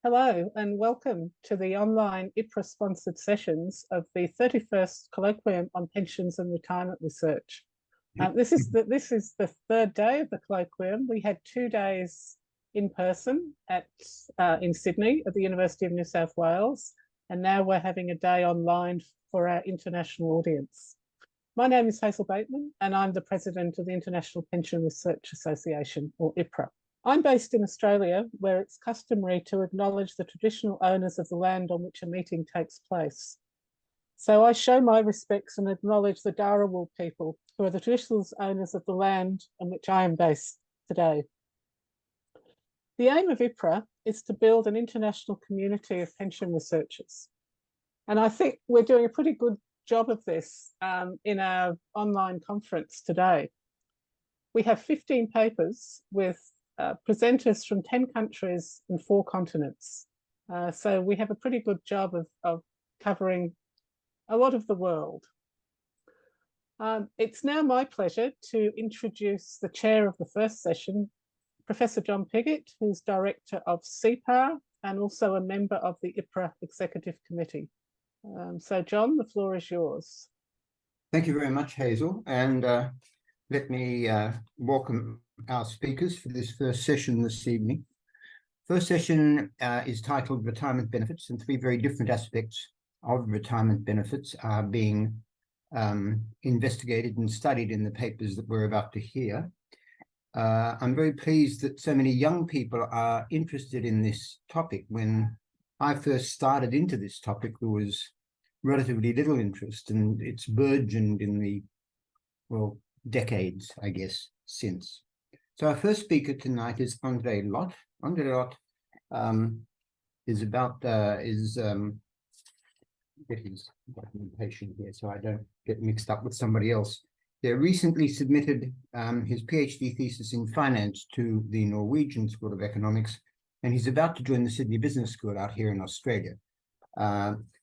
Hello and welcome to the online IPRA-sponsored sessions of the 31st Colloquium on Pensions and Retirement Research. This is the third day of the Colloquium. We had 2 days in person in Sydney at the University of New South Wales, and now we're having a day online for our international audience. My name is Hazel Bateman, and I'm the President of the International Pension Research Association, or IPRA. I'm based in Australia, where it's customary to acknowledge the traditional owners of the land on which a meeting takes place. So I show my respects and acknowledge the Dharawal people, who are the traditional owners of the land on which I am based today. The aim of IPRA is to build an international community of pension researchers. And I think we're doing a pretty good job of this in our online conference today. We have 15 papers with presenters from 10 countries and 4 continents. So we have a pretty good job of covering a lot of the world. It's now my pleasure to introduce the chair of the first session, Professor John Piggott, who's director of CEPAR and also a member of the IPRA Executive Committee. So John, the floor is yours. Thank you very much, Hazel, and let me welcome our speakers for this first session this evening. First session is titled Retirement Benefits, and 3 very different aspects of retirement benefits are being investigated and studied in the papers that we're about to hear. I'm very pleased that so many young people are interested in this topic. When I first started into this topic, there was relatively little interest, and it's burgeoned in the, well, decades, I guess, since. So our first speaker tonight is Andre Lott. Andre Lott is get his documentation here so I don't get mixed up with somebody else. They recently submitted his PhD thesis in finance to the Norwegian School of Economics, and he's about to join the Sydney Business School out here in Australia.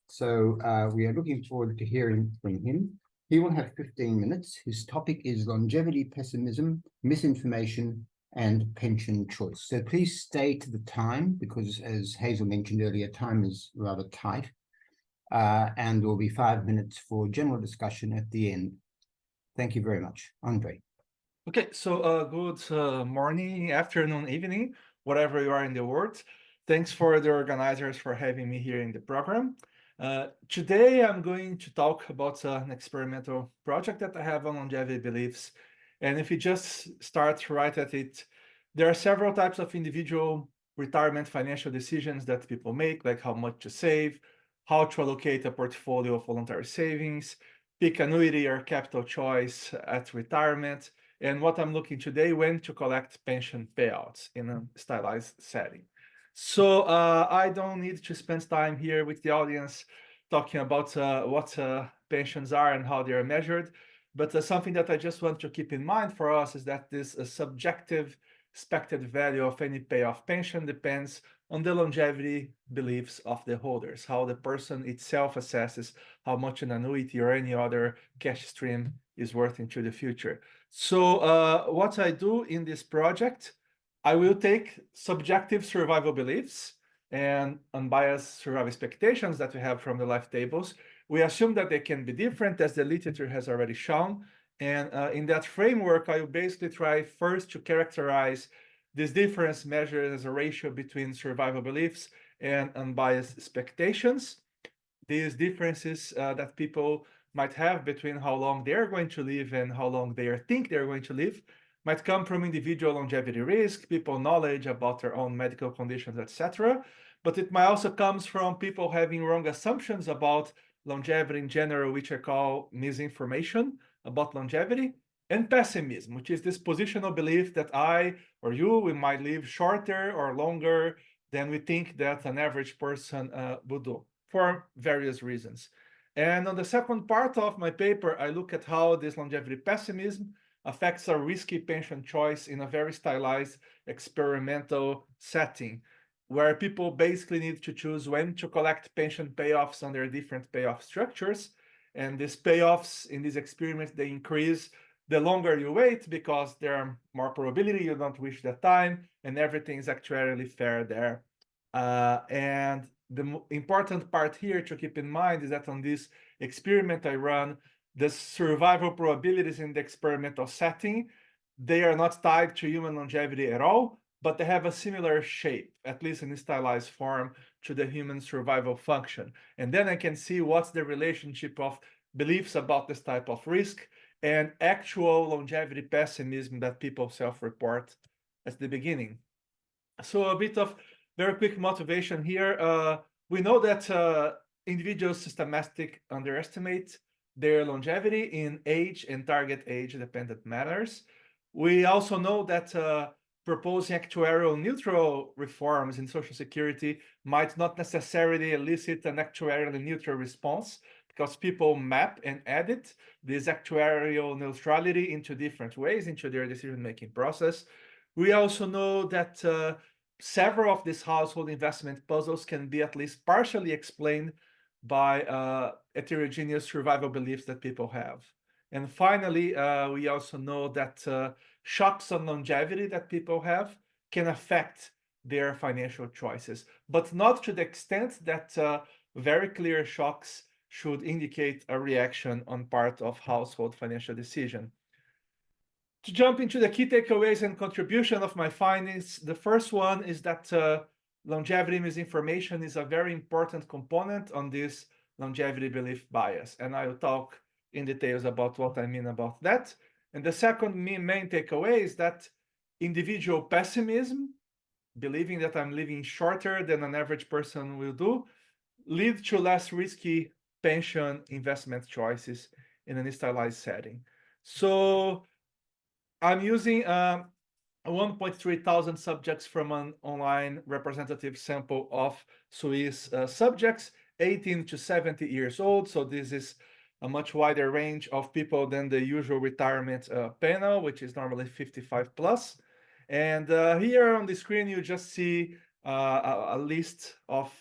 So we are looking forward to hearing from him. He will have 15 minutes. His topic is longevity, pessimism, misinformation, and pension choice. So please stay to the time, because as Hazel mentioned earlier, time is rather tight. And there will be 5 minutes for general discussion at the end. Thank you very much. Andre. Okay, so good morning, afternoon, evening, whatever you are in the world. Thanks for the organizers for having me here in the program. Today, I'm going to talk about an experimental project that I have on longevity beliefs. And if you just start right at it, there are several types of individual retirement financial decisions that people make, like how much to save, how to allocate a portfolio of voluntary savings, pick annuity or capital choice at retirement, and what I'm looking today, when to collect pension payouts in a stylized setting. So I don't need to spend time here with the audience talking about what pensions are and how they are measured, but something that I just want to keep in mind for us is that this subjective expected value of any payoff pension depends on the longevity beliefs of the holders, how the person itself assesses how much an annuity or any other cash stream is worth into the future. So what I do in this project, I will take subjective survival beliefs and unbiased survival expectations that we have from the life tables. We assume that they can be different, as the literature has already shown. And in that framework, I will basically try first to characterize this difference measured as a ratio between survival beliefs and unbiased expectations. These differences that people might have between how long they're going to live and how long they think they're going to live might come from individual longevity risk, people knowledge about their own medical conditions, etc. But it might also come from people having wrong assumptions about longevity in general, which I call misinformation about longevity, and pessimism, which is this positional belief that I or you, we might live shorter or longer than we think that an average person would do for various reasons. And on the second part of my paper, I look at how this longevity pessimism affects a risky pension choice in a very stylized experimental setting, where people basically need to choose when to collect pension payoffs under different payoff structures. And these payoffs in this experiment, they increase the longer you wait, because there are more probability you don't reach that time, and everything is actuarially fair there. And the important part here to keep in mind is that on this experiment I run, the survival probabilities in the experimental setting, they are not tied to human longevity at all, but they have a similar shape, at least in stylized form, to the human survival function. And then I can see what's the relationship of beliefs about this type of risk and actual longevity pessimism that people self-report at the beginning. So a bit of very quick motivation here. We know that individuals systematically underestimate their longevity in age and target age dependent manners. We also know that proposing actuarial neutral reforms in Social Security might not necessarily elicit an actuarially neutral response, because people map and edit this actuarial neutrality into different ways into their decision-making process. We also know that several of these household investment puzzles can be at least partially explained by heterogeneous survival beliefs that people have. And finally, we also know that shocks on longevity that people have can affect their financial choices, but not to the extent that very clear shocks should indicate a reaction on part of household financial decision. To jump into the key takeaways and contribution of my findings, the first one is that longevity misinformation is a very important component on this longevity belief bias, and I will talk in details about what I mean about that. And the second main takeaway is that individual pessimism, believing that I'm living shorter than an average person will do, lead to less risky pension investment choices in an stylized setting. So I'm using 1.3 thousand subjects from an online representative sample of Swiss subjects, 18 to 70 years old. So this is a much wider range of people than the usual retirement panel, which is normally 55 plus. And here on the screen, you just see a list of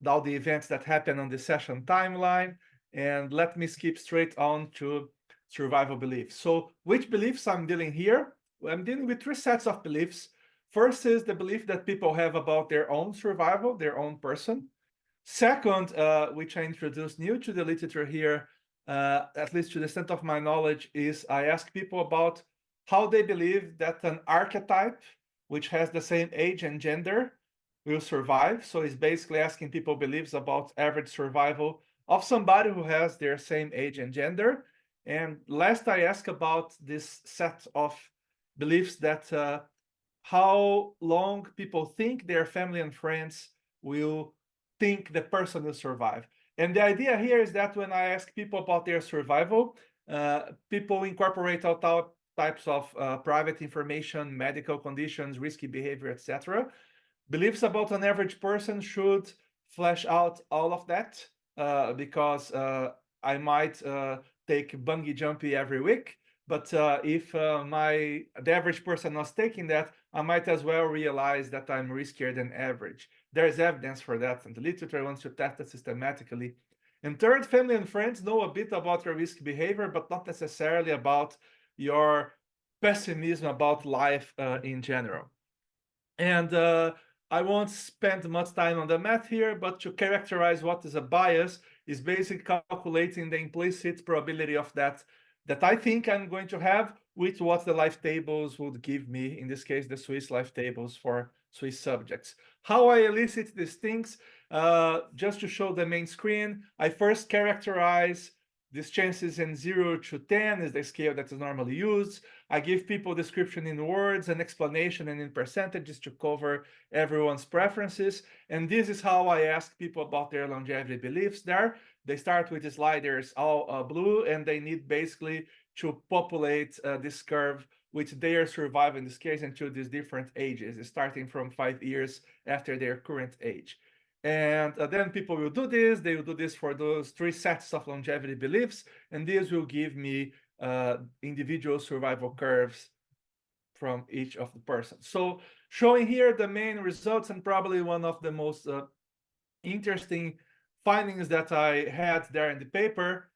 all the events that happen on the session timeline. And let me skip straight on to survival beliefs. So which beliefs I'm dealing here? Well, I'm dealing with three sets of beliefs. First is the belief that people have about their own survival, their own person. Second, which I introduced new to the literature here, at least to the extent of my knowledge, is I ask people about how they believe that an archetype, which has the same age and gender, will survive. So it's basically asking people beliefs about average survival of somebody who has their same age and gender. And last, I ask about this set of beliefs that how long people think their family and friends will think the person will survive. And the idea here is that when I ask people about their survival, people incorporate all types of private information, medical conditions, risky behavior, etc. Beliefs about an average person should flesh out all of that because I might take bungee jumpy every week. But if the average person was taking that, I might as well realize that I'm riskier than average. There's evidence for that, and the literature wants to test it systematically. And third, family and friends know a bit about your risk behavior, but not necessarily about your pessimism about life in general. And I won't spend much time on the math here, but to characterize what is a bias is basically calculating the implicit probability of that I think I'm going to have with what the life tables would give me, in this case, the Swiss life tables for Swiss subjects. How I elicit these things, just to show the main screen, I first characterize these chances in 0 to 10 is the scale that is normally used. I give people description in words and explanation and in percentages to cover everyone's preferences. And this is how I ask people about their longevity beliefs there. They start with the sliders all blue, and they need basically to populate this curve with their survival, in this case, into these different ages, starting from 5 years after their current age. And then people will do this. They will do this for those three sets of longevity beliefs, and this will give me individual survival curves from each of the persons. So showing here the main results, and probably one of the most interesting findings that I had there in the paper,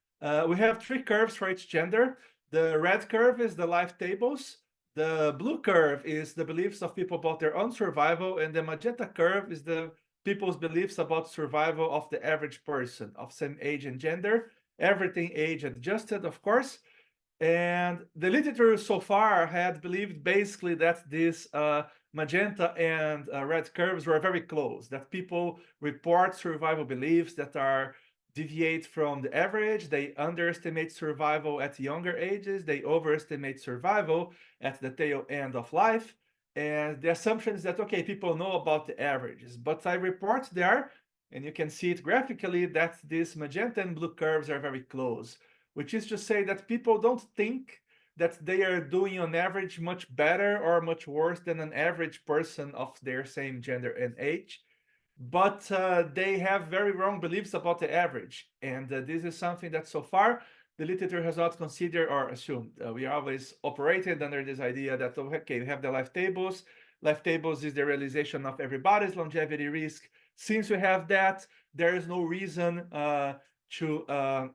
we have three curves for each gender. The red curve is the life tables. The blue curve is the beliefs of people about their own survival, and the magenta curve is the people's beliefs about survival of the average person of same age and gender, everything age adjusted, of course. And the literature so far had believed basically that these magenta and red curves were very close, that people report survival beliefs that are deviate from the average. They underestimate survival at younger ages. They overestimate survival at the tail end of life. And the assumption is that, okay, people know about the averages, but I report there, and you can see it graphically, that these magenta and blue curves are very close, which is to say that people don't think that they are doing on average much better or much worse than an average person of their same gender and age, but they have very wrong beliefs about the average. And this is something that so far the literature has not considered or assumed. We always operated under this idea that, okay, we have the life tables. Life tables is the realization of everybody's longevity risk. Since we have that, there is no reason to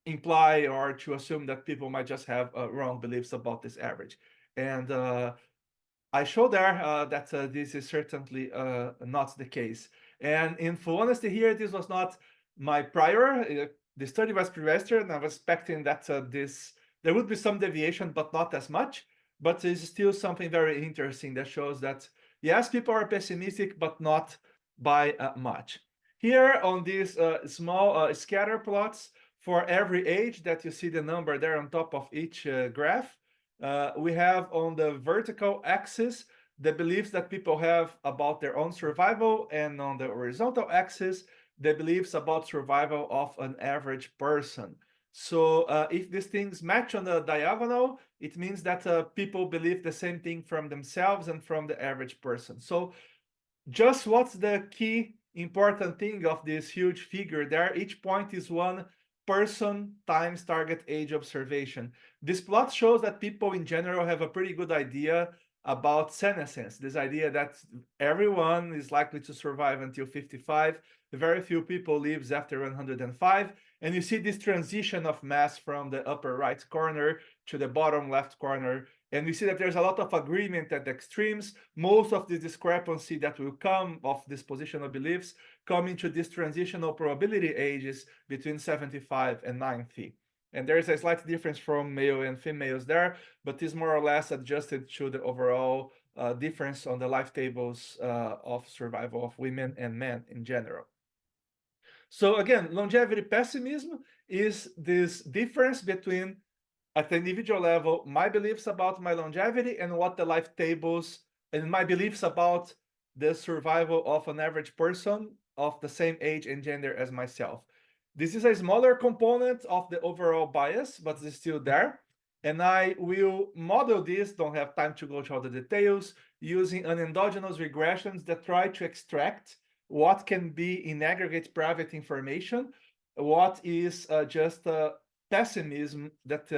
imply or to assume that people might just have wrong beliefs about this average. And I show there that this is certainly not the case. And in full honesty here, this was not my prior. The study was pre-registered, and I was expecting that there would be some deviation, but not as much. But it's still something very interesting that shows that, yes, people are pessimistic, but not by much. Here on these small scatter plots, for every age that you see the number there on top of each graph, we have on the vertical axis the beliefs that people have about their own survival, and on the horizontal axis the beliefs about survival of an average person. So if these things match on the diagonal, it means that people believe the same thing from themselves and from the average person. So just what's the key important thing of this huge figure there? Each point is one person times target age observation. This plot shows that people in general have a pretty good idea about senescence, this idea that everyone is likely to survive until 55. Very few people lives after 105. And you see this transition of mass from the upper right corner to the bottom left corner. And we see that there's a lot of agreement at the extremes. Most of the discrepancy that will come of this positional beliefs come into these transitional probability ages between 75 and 90. And there is a slight difference from male and females there, but is more or less adjusted to the overall difference on the life tables of survival of women and men in general. So again, longevity pessimism is this difference between, at the individual level, my beliefs about my longevity and what the life tables and my beliefs about the survival of an average person of the same age and gender as myself. This is a smaller component of the overall bias, but it's still there. And I will model this, don't have time to go to all the details, using an endogenous regressions that try to extract what can be in aggregate private information, what is just pessimism that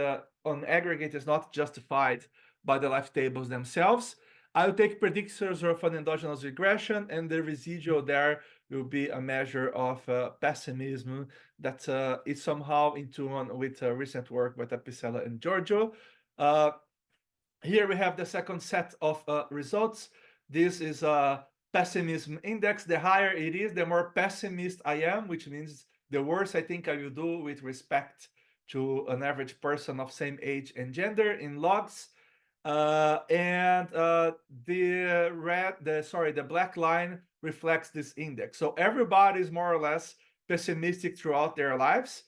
on aggregate is not justified by the life tables themselves. I'll take predictors of an endogenous regression, and the residual there will be a measure of pessimism that is somehow in tune with recent work by Picella and Giorgio. Here we have the second set of results. This is a pessimism index. The higher it is, the more pessimist I am, which means the worse I think I will do with respect to an average person of same age and gender in logs. The black line reflects this index. So everybody is more or less pessimistic throughout their lives.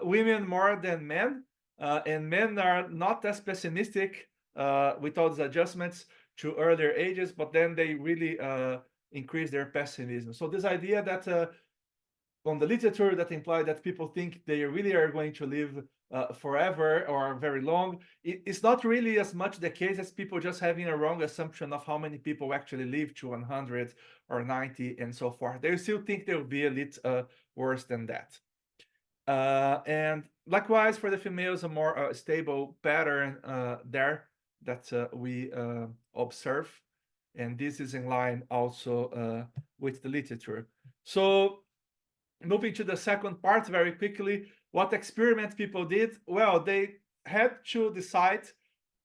Women more than men, and men are not as pessimistic with all these adjustments to earlier ages, but then they really increase their pessimism. So this idea that on the literature that imply that people think they really are going to live forever or very long, it's not really as much the case as people just having a wrong assumption of how many people actually live to 100 or 90 and so forth. They still think they will be a little worse than that. And likewise for the females, a more stable pattern there that we observe. And this is in line also with the literature. So moving to the second part very quickly, what experiment people did? Well, they had to decide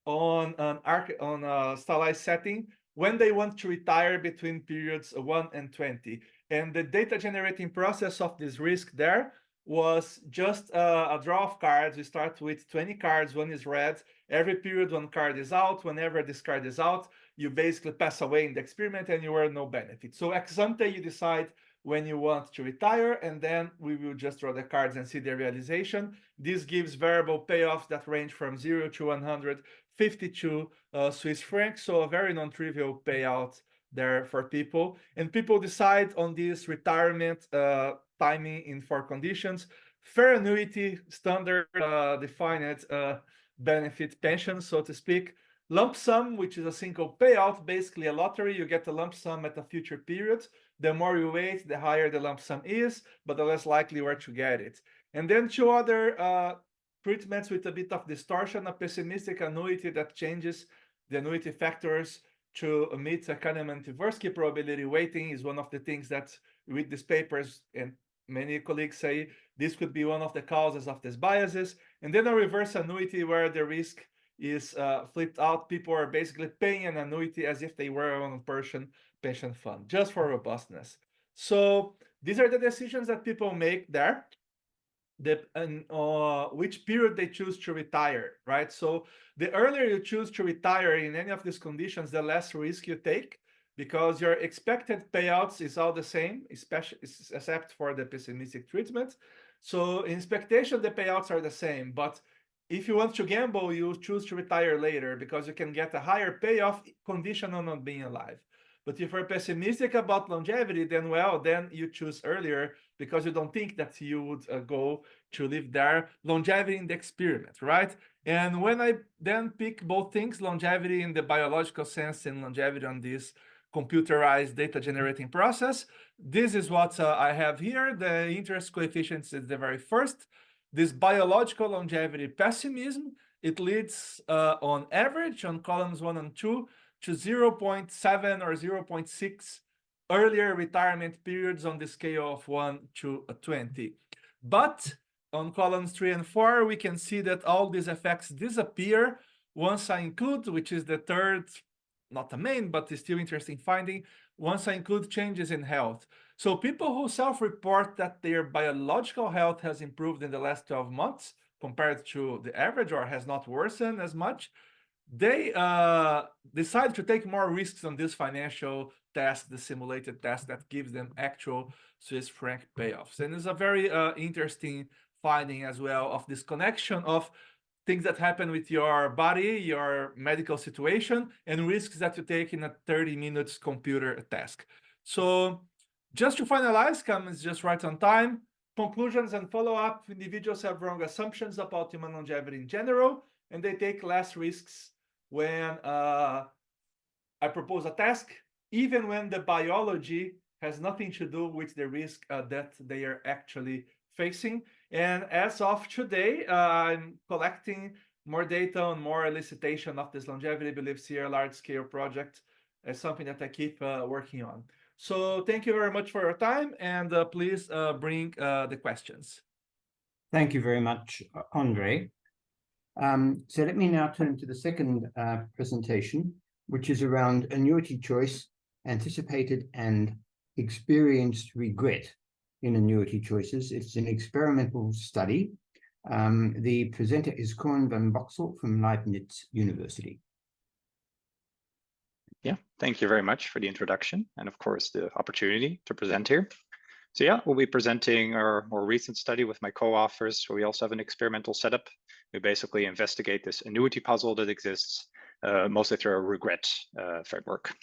on a stylized setting when they want to retire between periods 1 and 20. And the data generating process of this risk there was just a draw of cards. We start with 20 cards, one is red. Every period, one card is out. Whenever this card is out, you basically pass away in the experiment and you earn no benefit. So ex ante, you decide when you want to retire, and then we will just draw the cards and see the realization. This gives variable payoffs that range from 0 to 152 Swiss francs, so a very non-trivial payout there for people. And people decide on this retirement timing in 4 conditions: fair annuity, standard defined benefit pension, so to speak; lump sum, which is a single payout, basically a lottery. You get a lump sum at a future period. The more you wait, the higher the lump sum is, but the less likely you are to get it. And then 2 other treatments with a bit of distortion: a pessimistic annuity that changes the annuity factors to meet a Kahneman-Tversky probability weighting is one of the things that with these papers, and many colleagues say this could be one of the causes of these biases. And then a reverse annuity where the risk is flipped out. People are basically paying an annuity as if they were on a pension fund, just for robustness. So these are the decisions that people make there. Which period they choose to retire, right? So the earlier you choose to retire in any of these conditions, the less risk you take, because your expected payouts is all the same, especially except for the pessimistic treatment. So in expectation, the payouts are the same, but if you want to gamble, you choose to retire later because you can get a higher payoff conditional on not being alive. But if you're pessimistic about longevity, then you choose earlier because you don't think that you would go to live there. Longevity in the experiment, right? And when I then pick both things, longevity in the biological sense and longevity on this computerized data generating process, this is what I have here. The interest coefficients is the very first. This biological longevity pessimism, it leads on average on columns 1 and 2 to 0.7 or 0.6 earlier retirement periods on the scale of 1 to 20. But on columns 3 and 4, we can see that all these effects disappear once I include, which is the third, not the main, but the still interesting finding, once I include changes in health. So people who self-report that their biological health has improved in the last 12 months compared to the average or has not worsened as much, they decide to take more risks on this financial test, the simulated test that gives them actual Swiss franc payoffs. And it's a very interesting finding as well of this connection of things that happen with your body, your medical situation, and risks that you take in a 30 minutes computer task. So just to finalize, comments just right on time. Conclusions and follow-up: individuals have wrong assumptions about human longevity in general, and they take less risks when I propose a task, even when the biology has nothing to do with the risk that they are actually facing. And as of today, I'm collecting more data on more elicitation of this longevity beliefs here, large-scale project, as something that I keep working on. So thank you very much for your time, and please bring the questions. Thank you very much, Andre. So let me now turn to the second presentation, which is around annuity choice, anticipated and experienced regret in annuity choices. It's an experimental study. The presenter is Koen van Boxel from Leibniz University. Yeah, thank you very much for the introduction and of course the opportunity to present here. So yeah, we'll be presenting our more recent study with my co-authors. We also have an experimental setup. We basically investigate this annuity puzzle that exists, mostly through a regret framework.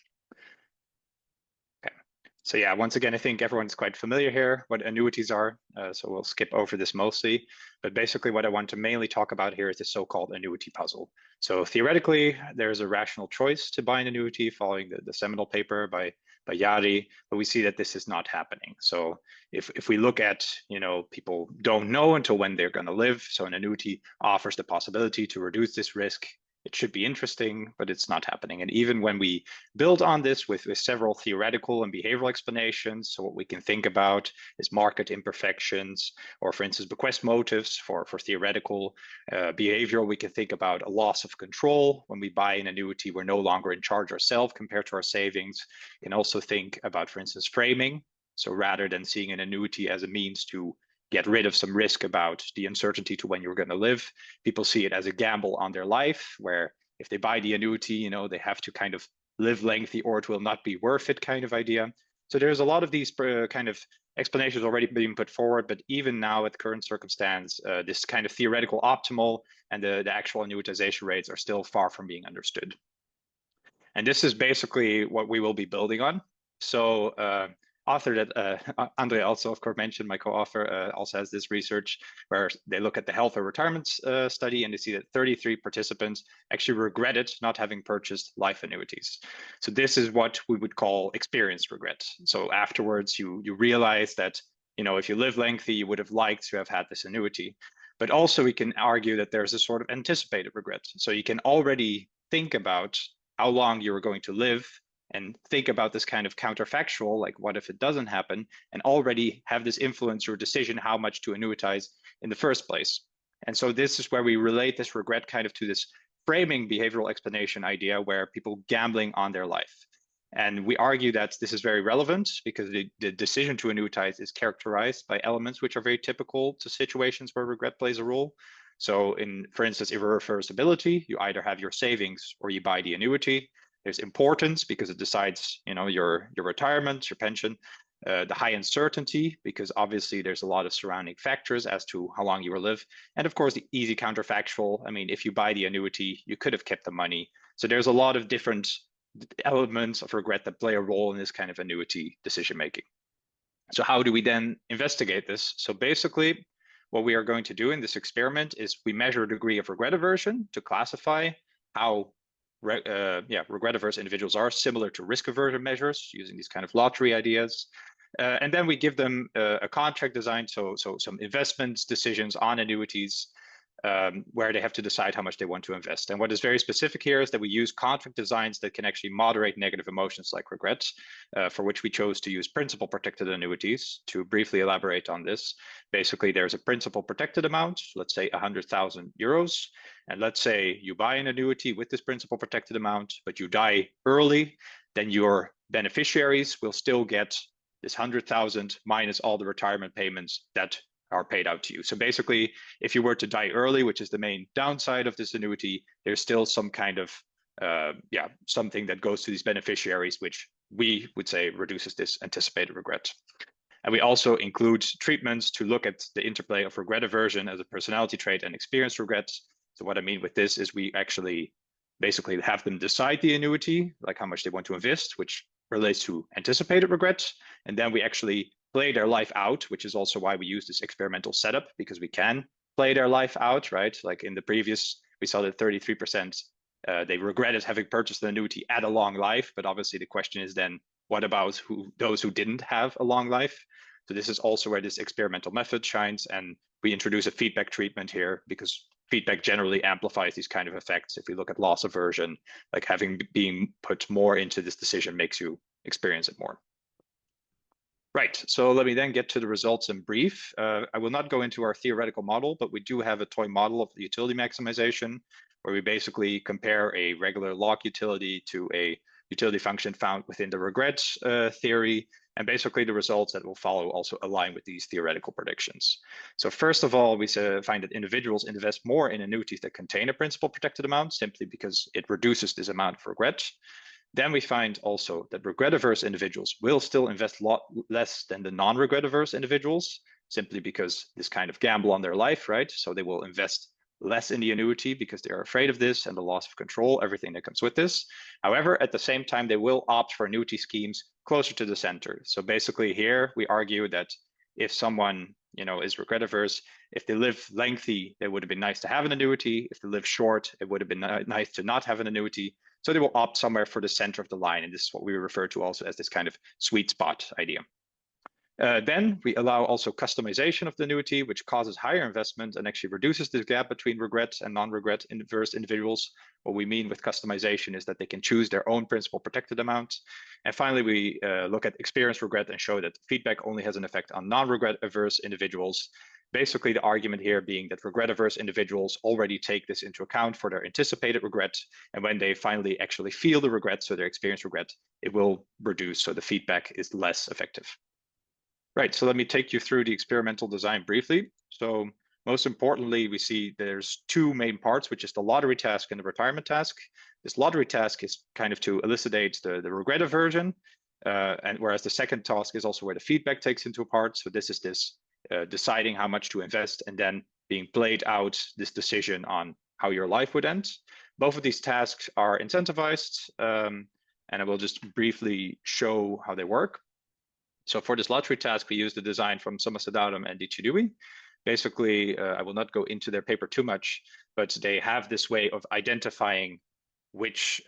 Okay, so yeah, once again, I think everyone's quite familiar here what annuities are, so we'll skip over this mostly. But basically what I want to mainly talk about here is the so-called annuity puzzle. So theoretically, there's a rational choice to buy an annuity following the seminal paper by Yari, but we see that this is not happening. So if we look at, people don't know until when they're going to live. So an annuity offers the possibility to reduce this risk it should be interesting, but it's not happening. And even when we build on this with several theoretical and behavioral explanations, so what we can think about is market imperfections, or for instance, bequest motives for theoretical behavioral, we can think about a loss of control. When we buy an annuity, we're no longer in charge ourselves compared to our savings. You can also think about, for instance, framing. So rather than seeing an annuity as a means to get rid of some risk about the uncertainty to when you're going to live, people see it as a gamble on their life, where if they buy the annuity, you know, they have to kind of live lengthy or it will not be worth it kind of idea. So there's a lot of these kind of explanations already being put forward, but even now at current circumstance, this kind of theoretical optimal and the actual annuitization rates are still far from being understood. And this is basically what we will be building on. So author that Andre also, of course, mentioned, my co-author, also has this research where they look at the health or retirement study, and they see that 33 participants actually regretted not having purchased life annuities. So this is what we would call experienced regret. So afterwards, you realize that, you know, if you live lengthy, you would have liked to have had this annuity. But also we can argue that there's a sort of anticipated regret. So you can already think about how long you are going to live and think about this kind of counterfactual, like what if it doesn't happen, and already have this influence your decision how much to annuitize in the first place. And so this is where we relate this regret kind of to this framing behavioral explanation idea where people gambling on their life. And we argue that this is very relevant because the decision to annuitize is characterized by elements which are very typical to situations where regret plays a role. So in, for instance, irreversibility, you either have your savings or you buy the annuity. There's importance because it decides, you know, your retirement, your pension. The high uncertainty because obviously there's a lot of surrounding factors as to how long you will live. And of course, the easy counterfactual. I mean, if you buy the annuity, you could have kept the money. So there's a lot of different elements of regret that play a role in this kind of annuity decision making. So how do we then investigate this? So basically, what we are going to do in this experiment is we measure a degree of regret aversion to classify how regret averse individuals are, similar to risk aversion measures using these kind of lottery ideas. And then we give them a contract design, so some investment decisions on annuities where they have to decide how much they want to invest. And what is very specific here is that we use contract designs that can actually moderate negative emotions like regret, for which we chose to use principal protected annuities. To briefly elaborate on this, basically there's a principal protected amount, let's say 100,000 euros. And let's say you buy an annuity with this principal protected amount, but you die early, then your beneficiaries will still get this 100,000 minus all the retirement payments that are paid out to you. So basically, if you were to die early, which is the main downside of this annuity, there's still some kind of, something that goes to these beneficiaries, which we would say reduces this anticipated regret. And we also include treatments to look at the interplay of regret aversion as a personality trait and experienced regrets. So what I mean with this is we actually basically have them decide the annuity, like how much they want to invest, which relates to anticipated regrets. And then we actually play their life out, which is also why we use this experimental setup, because we can play their life out, right? Like in the previous, we saw that 33% they regretted having purchased an annuity at a long life. But obviously the question is then, what about those who didn't have a long life? So this is also where this experimental method shines. And we introduce a feedback treatment here because feedback generally amplifies these kind of effects. If you look at loss aversion, like being put more into this decision makes you experience it more. Right, so let me then get to the results in brief. I will not go into our theoretical model, but we do have a toy model of the utility maximization, where we basically compare a regular log utility to a utility function found within the regrets theory. And basically the results that will follow also align with these theoretical predictions. So first of all, we find that individuals invest more in annuities that contain a principal protected amount, simply because it reduces this amount of regret. Then we find also that regret-averse individuals will still invest a lot less than the non-regret-averse individuals, simply because this kind of gamble on their life, right? So they will invest less in the annuity because they're afraid of this and the loss of control, everything that comes with this. However, at the same time, they will opt for annuity schemes closer to the center. So basically here, we argue that if someone is regret-averse, if they live lengthy, it would have been nice to have an annuity. If they live short, it would have been nice to not have an annuity. So they will opt somewhere for the center of the line. And this is what we refer to also as this kind of sweet spot idea. Then we allow also customization of the annuity, which causes higher investment and actually reduces the gap between regret and non-regret inverse individuals. What we mean with customization is that they can choose their own principal protected amount. And finally, we look at experience regret and show that feedback only has an effect on non-regret averse individuals. Basically, the argument here being that regret averse individuals already take this into account for their anticipated regret. And when they finally actually feel the regret, so their experience regret, it will reduce. So the feedback is less effective. Right, so let me take you through the experimental design briefly. So most importantly, we see there's two main parts, which is the lottery task and the retirement task. This lottery task is kind of to elucidate the regret aversion, and whereas the second task is also where the feedback takes into part. So this is deciding how much to invest and then being played out this decision on how your life would end. Both of these tasks are incentivized, and I will just briefly show how they work. So for this lottery task, we use the design from Somerset-Doudham and Diccidui. Basically, I will not go into their paper too much, but they have this way of identifying which,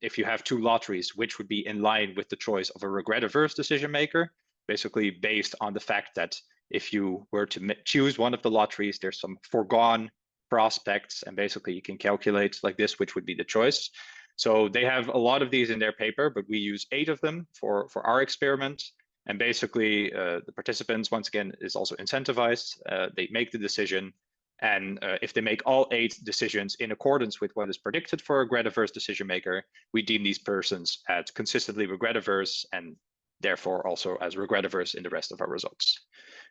if you have two lotteries, which would be in line with the choice of a regret-averse decision maker, basically based on the fact that if you were to choose one of the lotteries, there's some foregone prospects, and basically you can calculate like this, which would be the choice. So they have a lot of these in their paper, but we use 8 of them for our experiment. And basically, the participants, once again, is also incentivized. They make the decision. And if they make all 8 decisions in accordance with what is predicted for a regret-averse decision maker, we deem these persons as consistently regret-averse and therefore also as regret-averse in the rest of our results.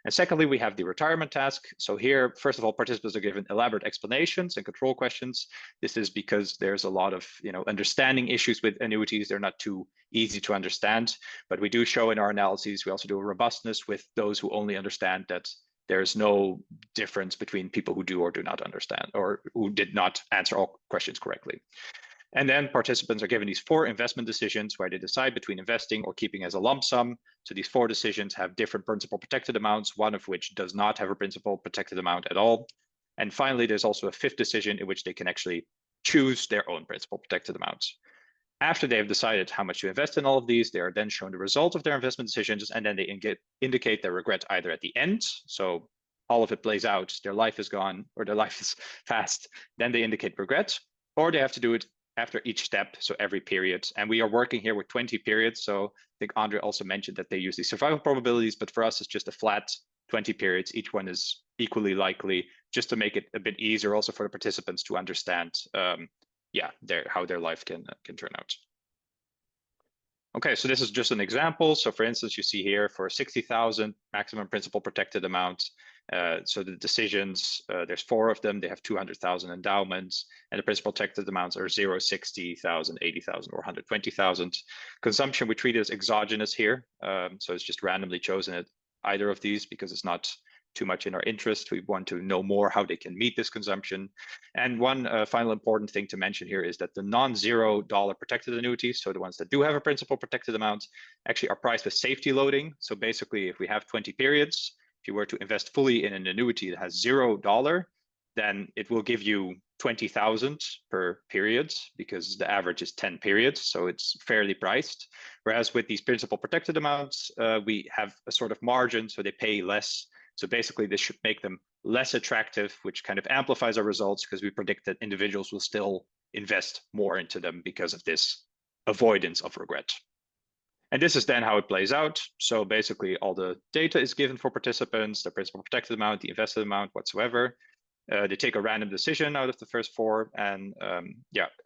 And secondly, we have the retirement task. So here, first of all, participants are given elaborate explanations and control questions. This is because there's a lot of understanding issues with annuities. They're not too easy to understand, but we do show in our analyses, we also do a robustness with those who only understand that there's no difference between people who do or do not understand or who did not answer all questions correctly. And then participants are given these 4 investment decisions where they decide between investing or keeping as a lump sum. So these 4 decisions have different principal protected amounts, one of which does not have a principal protected amount at all. And finally, there's also a 5th decision in which they can actually choose their own principal protected amounts. After they have decided how much to invest in all of these, they are then shown the result of their investment decisions, and then they indicate their regret either at the end. So all of it plays out, their life is gone or their life is past, then they indicate regret, or they have to do it after each step, so every period. And we are working here with 20 periods. So I think Andre also mentioned that they use these survival probabilities, but for us, it's just a flat 20 periods. Each one is equally likely, just to make it a bit easier also for the participants to understand how their life can turn out. Okay, so this is just an example. So for instance, you see here for 60,000 maximum principal protected amount. So the decisions, there's 4 of them. They have 200,000 endowments, and the principal protected amounts are 0, 60,000, 80,000, or 120,000. Consumption we treat as exogenous here. So it's just randomly chosen at either of these because it's not too much in our interest. We want to know more how they can meet this consumption. And one final important thing to mention here is that the non-$0 protected annuities, so the ones that do have a principal protected amount, actually are priced with safety loading. So basically, if we have 20 periods, if you were to invest fully in an annuity that has $0, then it will give you 20,000 per period because the average is 10 periods, so it's fairly priced. Whereas with these principal protected amounts, we have a sort of margin, so they pay less. So basically, this should make them less attractive, which kind of amplifies our results because we predict that individuals will still invest more into them because of this avoidance of regret. And this is then how it plays out. So basically, all the data is given for participants, the principal protected amount, the invested amount, whatsoever. They take a random decision out of the first 4. And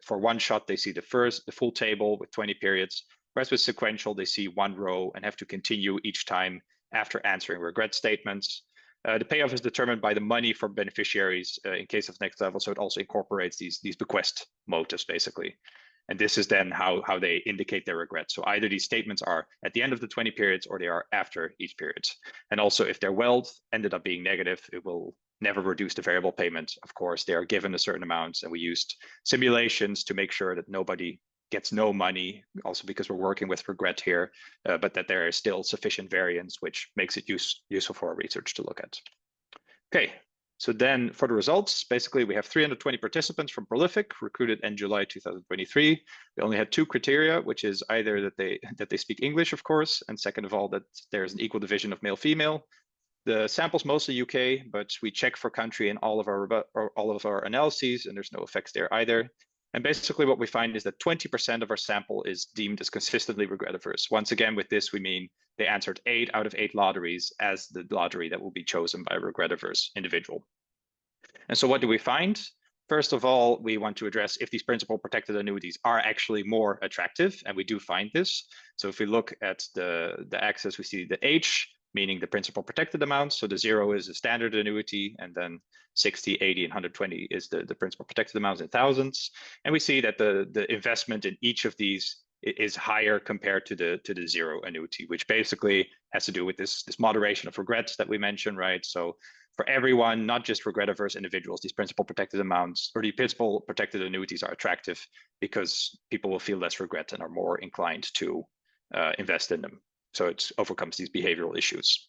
for one shot, they see the full table with 20 periods. Whereas with sequential, they see one row and have to continue each time after answering regret statements. The payoff is determined by the money for beneficiaries in case of next level. So it also incorporates these bequest motives, basically. And this is then how they indicate their regret. So either these statements are at the end of the 20 periods or they are after each period. And also if their wealth ended up being negative, it will never reduce the variable payment. Of course, they are given a certain amount, and we used simulations to make sure that nobody gets no money, also because we're working with regret here, but that there is still sufficient variance, which makes it useful for our research to look at. Okay, So then for the results, basically we have 320 participants from Prolific recruited in July 2023. We only had two criteria, which is either that they speak English, of course, and second of all, that there's an equal division of male-female. The sample's mostly UK, but we check for country in all of our analyses, and there's no effects there either. And basically what we find is that 20% of our sample is deemed as consistently regret averse. Once again, with this, we mean they answered 8 out of 8 lotteries as the lottery that will be chosen by a regret averse individual. And so what do we find? First of all, we want to address if these principal protected annuities are actually more attractive, and we do find this. So if we look at the axis, we see the H, meaning the principal protected amount. So the 0 is a standard annuity, and then 60, 80, and 120 is the principal protected amounts in thousands. And we see that the investment in each of these is higher compared to the 0 annuity, which basically has to do with this moderation of regrets that we mentioned, right? So for everyone, not just regret averse individuals, these principal protected amounts or the principal protected annuities are attractive because people will feel less regret and are more inclined to invest in them. So it overcomes these behavioral issues.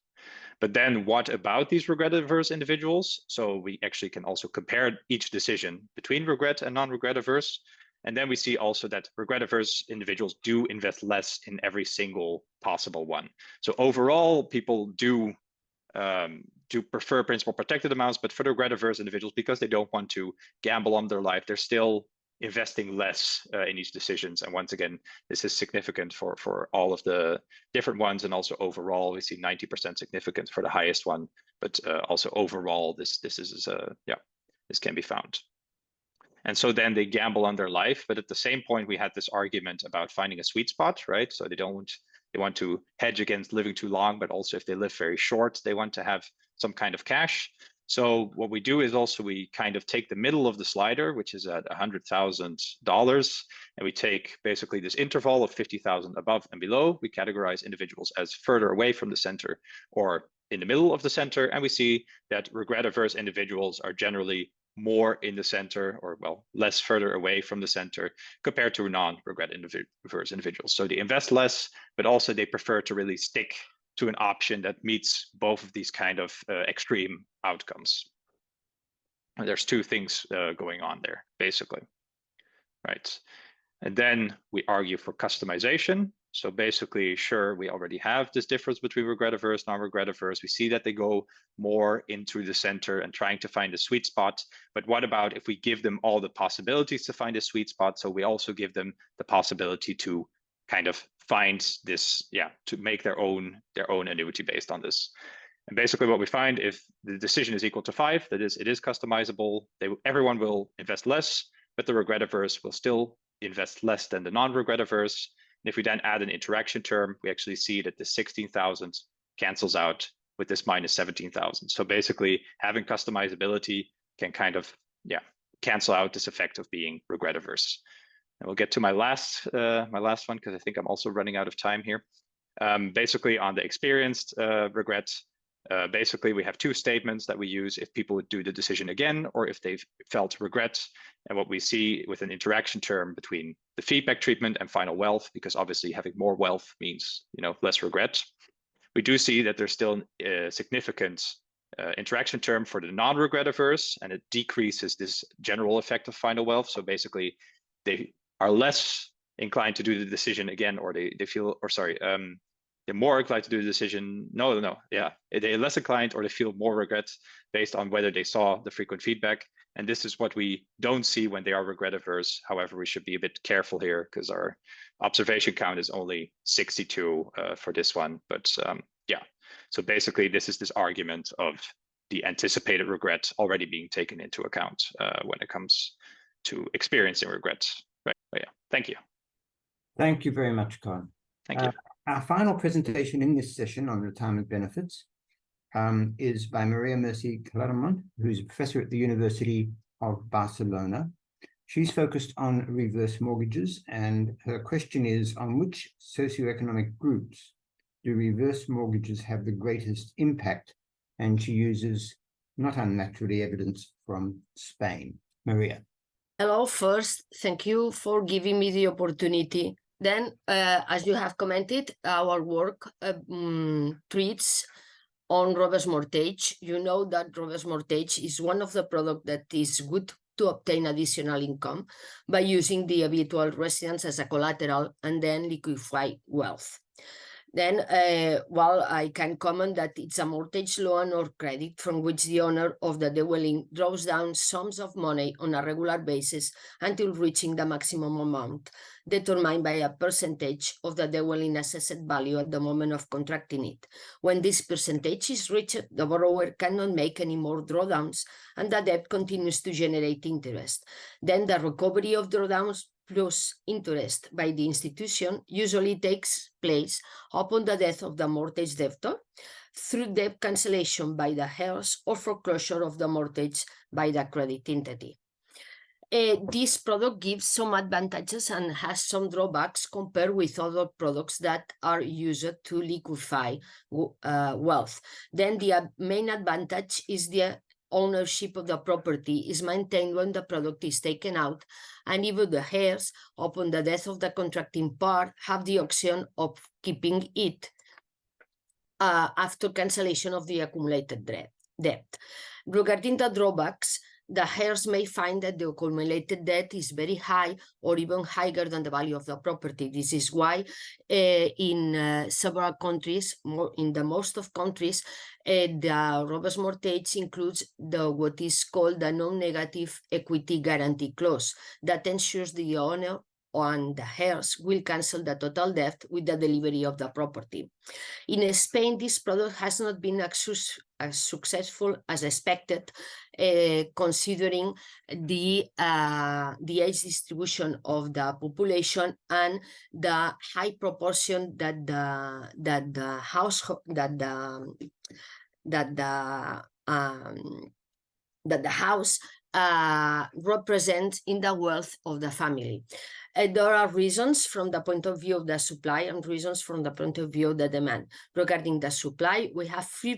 But then what about these regret averse individuals? So we actually can also compare each decision between regret and non-regret averse. And then we see also that regret averse individuals do invest less in every single possible one. So overall, people do prefer principal protected amounts, but for the regret averse individuals, because they don't want to gamble on their life, they're still investing less in these decisions. And once again, this is significant for all of the different ones. And also overall, we see 90% significance for the highest one, but also overall, this can be found. And so then they gamble on their life. But at the same point, we had this argument about finding a sweet spot, right? So they want to hedge against living too long, but also if they live very short, they want to have some kind of cash. So what we do is also we kind of take the middle of the slider, which is at $100,000, and we take basically this interval of 50,000 above and below. We categorize individuals as further away from the center or in the middle of the center, and we see that regret averse individuals are generally more in the center, or well, less further away from the center compared to non-regret averse individuals. So they invest less, but also they prefer to really stick to an option that meets both of these kind of extreme outcomes. And there's two things going on there, basically, right? And then we argue for customization. So basically, sure, we already have this difference between regret averse, non-regret averse. We see that they go more into the center and trying to find a sweet spot. But what about if we give them all the possibilities to find a sweet spot? So we also give them the possibility to kind of find this, to make their own annuity based on this. And basically what we find, if the decision is equal to 5, that is, it is customizable, everyone will invest less, but the regret averse will still invest less than the non-regret averse. And if we then add an interaction term, we actually see that the 16,000 cancels out with this minus 17,000. So basically having customizability can kind of, cancel out this effect of being regret averse. And we'll get to my last one, because I think I'm also running out of time here. Basically on the experienced regret, basically we have two statements that we use if people would do the decision again, or if they've felt regret. And what we see with an interaction term between the feedback treatment and final wealth, because obviously having more wealth means, less regret. We do see that there's still a significant interaction term for the non-regret averse, and it decreases this general effect of final wealth. So basically they are less inclined to do the decision again, or they're more inclined to do the decision. They're less inclined, or they feel more regret based on whether they saw the frequent feedback. And this is what we don't see when they are regret averse. However, we should be a bit careful here because our observation count is only 62 for this one. But so basically this is this argument of the anticipated regret already being taken into account when it comes to experiencing regrets. Right. But thank you. Thank you very much, Koen. Thank you. Our final presentation in this session on retirement benefits is by Mercè Claramunt, who's a professor at the University of Barcelona. She's focused on reverse mortgages, and her question is, on which socioeconomic groups do reverse mortgages have the greatest impact? And she uses, not unnaturally, evidence from Spain. Maria. Hello, first, thank you for giving me the opportunity. Then, as you have commented, our work treats on reverse mortgage. You know that reverse mortgage is one of the products that is good to obtain additional income by using the habitual residence as a collateral and then liquefy wealth. Then, well, I can comment that it's a mortgage loan or credit from which the owner of the dwelling draws down sums of money on a regular basis until reaching the maximum amount, determined by a percentage of the dwelling assessed value at the moment of contracting it. When this percentage is reached, the borrower cannot make any more drawdowns, and the debt continues to generate interest. Then the recovery of drawdowns plus interest by the institution usually takes place upon the death of the mortgage debtor through debt cancellation by the heirs or foreclosure of the mortgage by the credit entity. This product gives some advantages and has some drawbacks compared with other products that are used to liquefy wealth. Then the main advantage is the ownership of the property is maintained when the product is taken out, and even the heirs, upon the death of the contracting part, have the option of keeping it after cancellation of the accumulated debt. Regarding the drawbacks, the heirs may find that the accumulated debt is very high or even higher than the value of the property. This is why in several countries, in the most of countries, the reverse mortgage includes what is called the non-negative equity guarantee clause that ensures the owner and the heirs will cancel the total debt with the delivery of the property. In Spain, this product has not been as successful as expected, considering the age distribution of the population and the high proportion that the house represents in the wealth of the family. There are reasons from the point of view of the supply and reasons from the point of view of the demand. Regarding the supply, we have few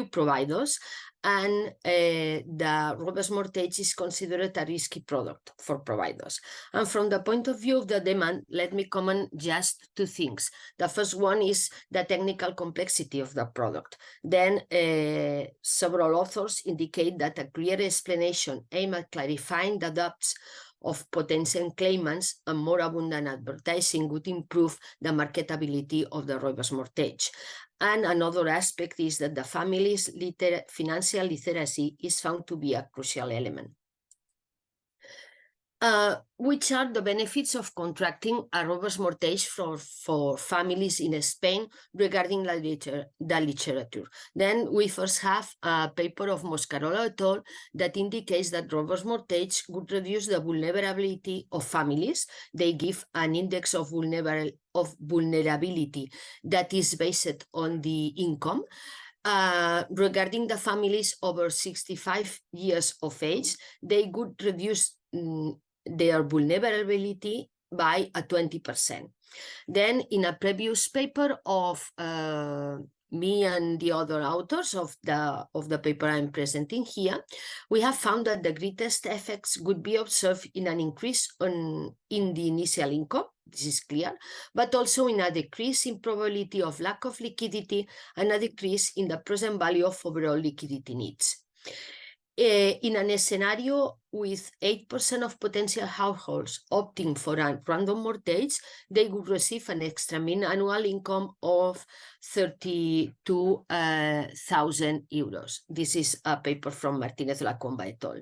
providers, and the reverse mortgage is considered a risky product for providers. And from the point of view of the demand, let me comment just two things. The first one is the technical complexity of the product. Then several authors indicate that a clear explanation aimed at clarifying the depths of potential claimants and more abundant advertising would improve the marketability of the reverse mortgage. And another aspect is that the family's financial literacy is found to be a crucial element. Which are the benefits of contracting a reverse mortgage for families in Spain regarding the literature? Then we first have a paper of Moscarola et al. That indicates that reverse mortgage would reduce the vulnerability of families. They give an index of vulnerability that is based on the income. Regarding the families over 65 years of age, they would reduce their vulnerability by 20%. Then in a previous paper of me and the other authors of the paper I'm presenting here, we have found that the greatest effects would be observed in an increase in the initial income, this is clear, but also in a decrease in probability of lack of liquidity and a decrease in the present value of overall liquidity needs. In a scenario with 8% of potential households opting for a random mortgage, they would receive an extra mean annual income of 32,000 euros. This is a paper from Martinez Lacomba et al.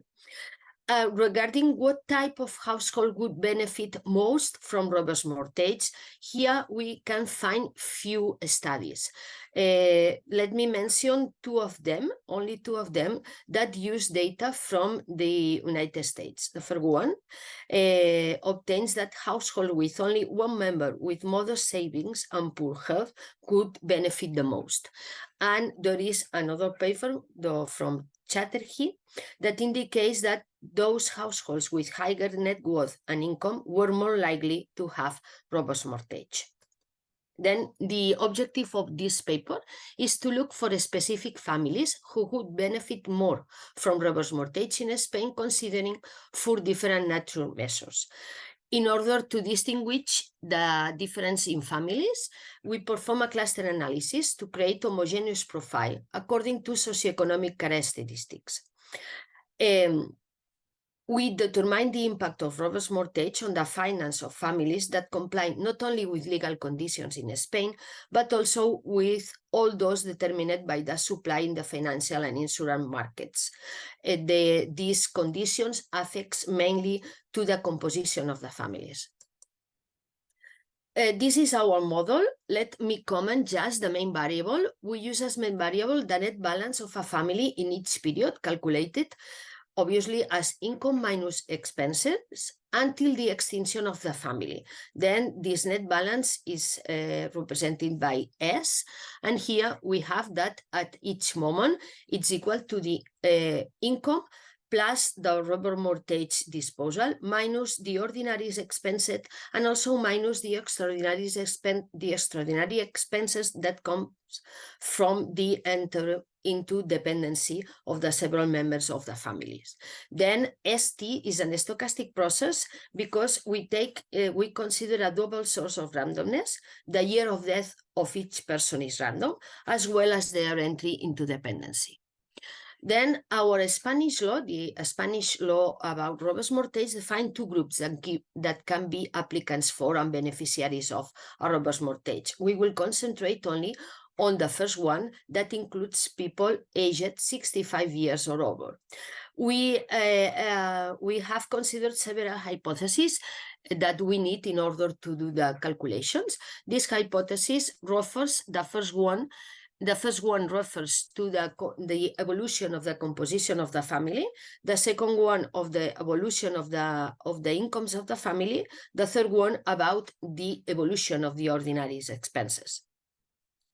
Regarding what type of household would benefit most from reverse mortgage, here we can find few studies. Let me mention two of them, only two of them, that use data from the United States. The first one obtains that household with only one member with modest savings and poor health could benefit the most. And there is another paper from Chatterjee that indicates that those households with higher net worth and income were more likely to have reverse mortgage. Then the objective of this paper is to look for specific families who would benefit more from reverse mortgage in Spain, considering 4 different natural measures. In order to distinguish the difference in families, we perform a cluster analysis to create homogeneous profile according to socioeconomic characteristics. We determine the impact of reverse mortgage on the finance of families that comply not only with legal conditions in Spain, but also with all those determined by the supply in the financial and insurance markets. These conditions affect mainly to the composition of the families. This is our model. Let me comment just the main variable. We use as main variable the net balance of a family in each period, calculated obviously as income minus expenses until the extinction of the family. Then this net balance is represented by S. And here we have that at each moment, it's equal to the income plus the reverse mortgage disposal minus the ordinary expenses and also minus the extraordinary expenses that comes from the enter into dependency of the several members of the families. Then ST is an stochastic process because we consider a double source of randomness. The year of death of each person is random, as well as their entry into dependency. Then our Spanish law, the Spanish law about reverse mortgage, define two groups that can be applicants for and beneficiaries of a reverse mortgage. We will concentrate only on the first one, that includes people aged 65 years or over. We have considered several hypotheses that we need in order to do the calculations. This hypothesis refers, the first one refers to the evolution of the composition of the family, the second one of the evolution of the incomes of the family, the third one about the evolution of the ordinary expenses.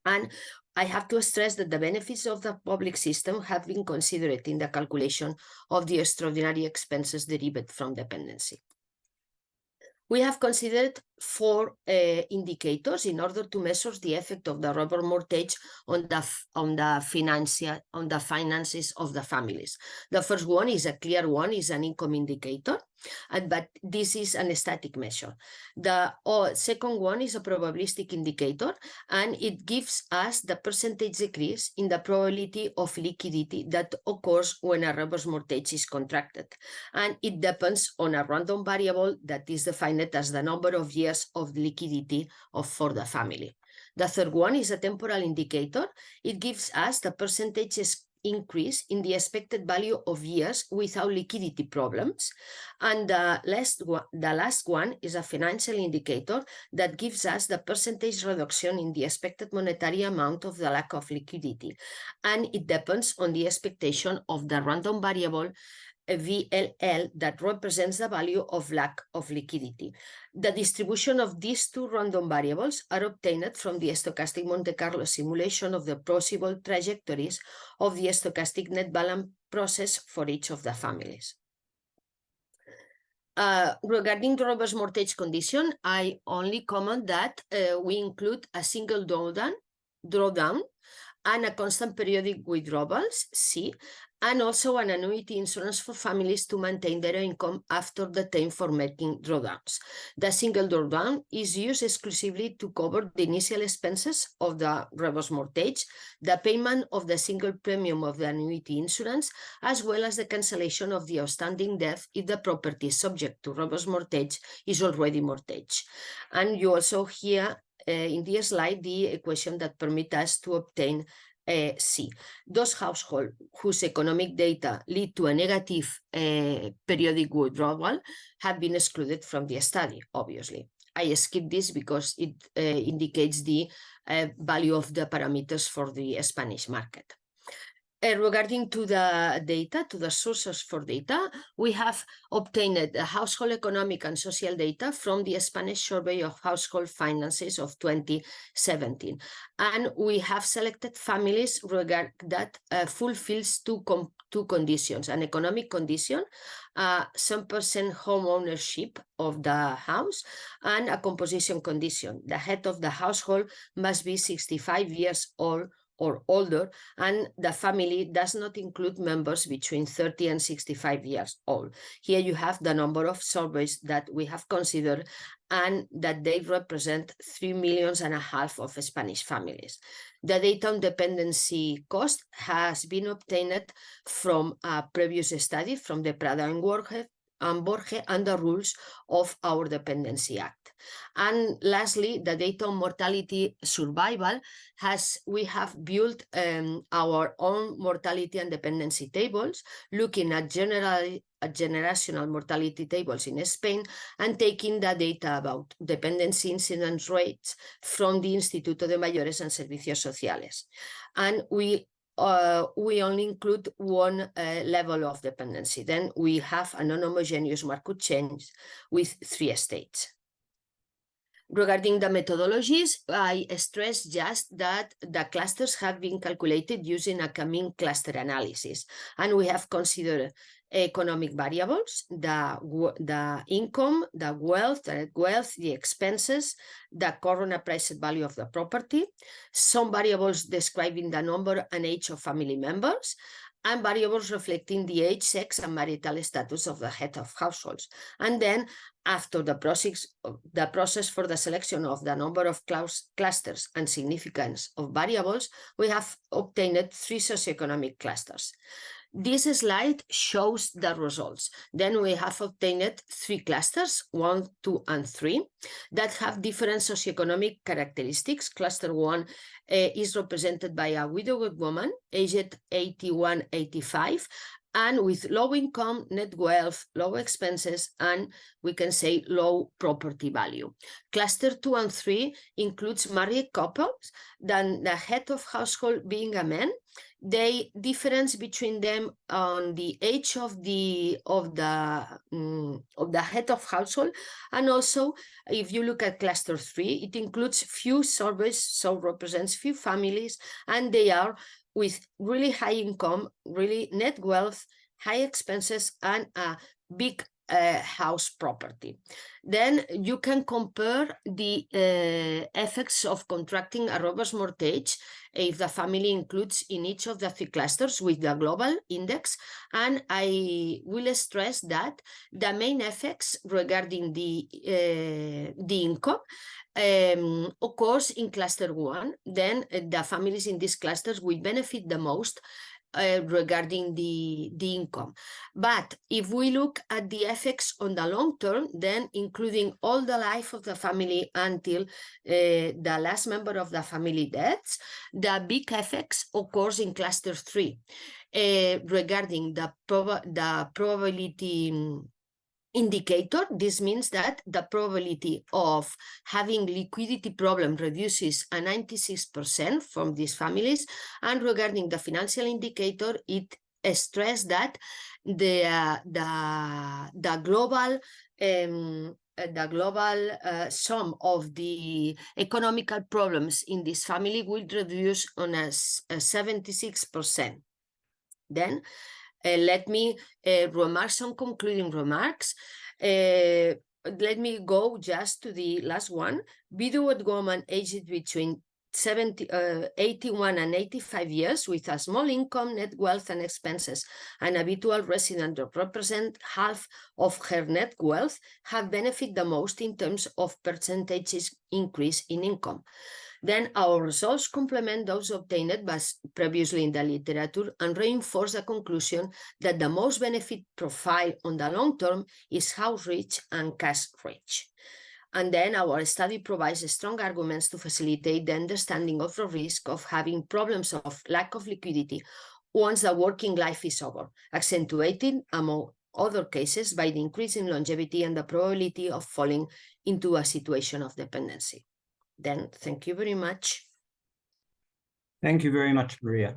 And I have to stress that the benefits of the public system have been considered in the calculation of the extraordinary expenses derived from dependency. We have considered 4 indicators in order to measure the effect of the reverse mortgage on the finances of the families. The first one is a clear one, is an income indicator, but this is a static measure. The second one is a probabilistic indicator, and it gives us the percentage decrease in the probability of liquidity that occurs when a reverse mortgage is contracted. And it depends on a random variable that is defined as the number of years of liquidity for the family. The third one is a temporal indicator. It gives us the percentage increase in the expected value of years without liquidity problems. And the last one is a financial indicator that gives us the percentage reduction in the expected monetary amount of the lack of liquidity. And it depends on the expectation of the random variable VLL that represents the value of lack of liquidity. The distribution of these two random variables are obtained from the stochastic Monte Carlo simulation of the possible trajectories of the stochastic net balance process for each of the families. Regarding the reverse mortgage condition, I only comment that we include a single drawdown and a constant periodic withdrawals, C, and also an annuity insurance for families to maintain their income after the time for making drawdowns. The single drawdown is used exclusively to cover the initial expenses of the reverse mortgage, the payment of the single premium of the annuity insurance, as well as the cancellation of the outstanding debt if the property subject to reverse mortgage is already mortgaged. And you also hear in the slide the equation that permits us to obtain C. Those households whose economic data lead to a negative periodic withdrawal have been excluded from the study, obviously. I skip this because it indicates the value of the parameters for the Spanish market. Regarding to the data, to the sources for data, we have obtained the household economic and social data from the Spanish Survey of Household Finances of 2017. And we have selected families that fulfills two conditions, an economic condition, some percent home ownership of the house, and a composition condition. The head of the household must be 65 years old or older, and the family does not include members between 30 and 65 years old. Here you have the number of surveys that we have considered, and that they represent 3.5 million of Spanish families. The data on dependency cost has been obtained from a previous study from the Prada and Borges and the rules of our Dependency Act. And lastly, the data on mortality survival we have built our own mortality and dependency tables, looking at generational mortality tables in Spain and taking the data about dependency incidence rates from the Instituto de Mayores and Servicios Sociales. And we only include one level of dependency. Then we have a non-homogeneous Markov change with 3 states. Regarding the methodologies, I stress just that the clusters have been calculated using a Kamin cluster analysis, and we have considered economic variables, the income, the wealth, the expenses, the current appraised value of the property, some variables describing the number and age of family members, and variables reflecting the age, sex, and marital status of the head of households. And then, after the process for the selection of the number of clusters and significance of variables, we have obtained 3 socioeconomic clusters. This slide shows the results. Then we have obtained 3 clusters, 1, 2, and 3, that have different socioeconomic characteristics. Cluster 1 is represented by a widowed woman, aged 81, 85, and with low income, net wealth, low expenses, and we can say low property value. Cluster 2 and 3 includes married couples, then the head of household being a man. The difference between them on the age of the head of household, and also if you look at cluster 3, it includes few surveys, so represents few families, and they are with really high income, really net wealth, high expenses, and a big house property. Then you can compare the effects of contracting a reverse mortgage if the family includes in each of the 3 clusters with the global index. And I will stress that the main effects regarding the income occurs in cluster 1. Then the families in these clusters will benefit the most regarding the income. But if we look at the effects on the long term, then including all the life of the family until the last member of the family deaths, the big effects occurs in cluster 3 regarding the probability indicator. This means that the probability of having liquidity problem reduces a 96% from these families. And regarding the financial indicator, it stressed that the global sum of the economical problems in this family will reduce on a 76%. Then let me remark some concluding remarks. Let me go just to the last one. Widowed woman aged between 81 and 85 years with a small income, net wealth and expenses, and habitual resident that represent half of her net wealth have benefited the most in terms of percentages increase in income. Then our results complement those obtained by previously in the literature and reinforce the conclusion that the most benefit profile on the long term is house rich and cash rich. And then our study provides strong arguments to facilitate the understanding of the risk of having problems of lack of liquidity once the working life is over, accentuated among other cases by the increase in longevity and the probability of falling into a situation of dependency. Then, thank you very much. Thank you very much, Maria.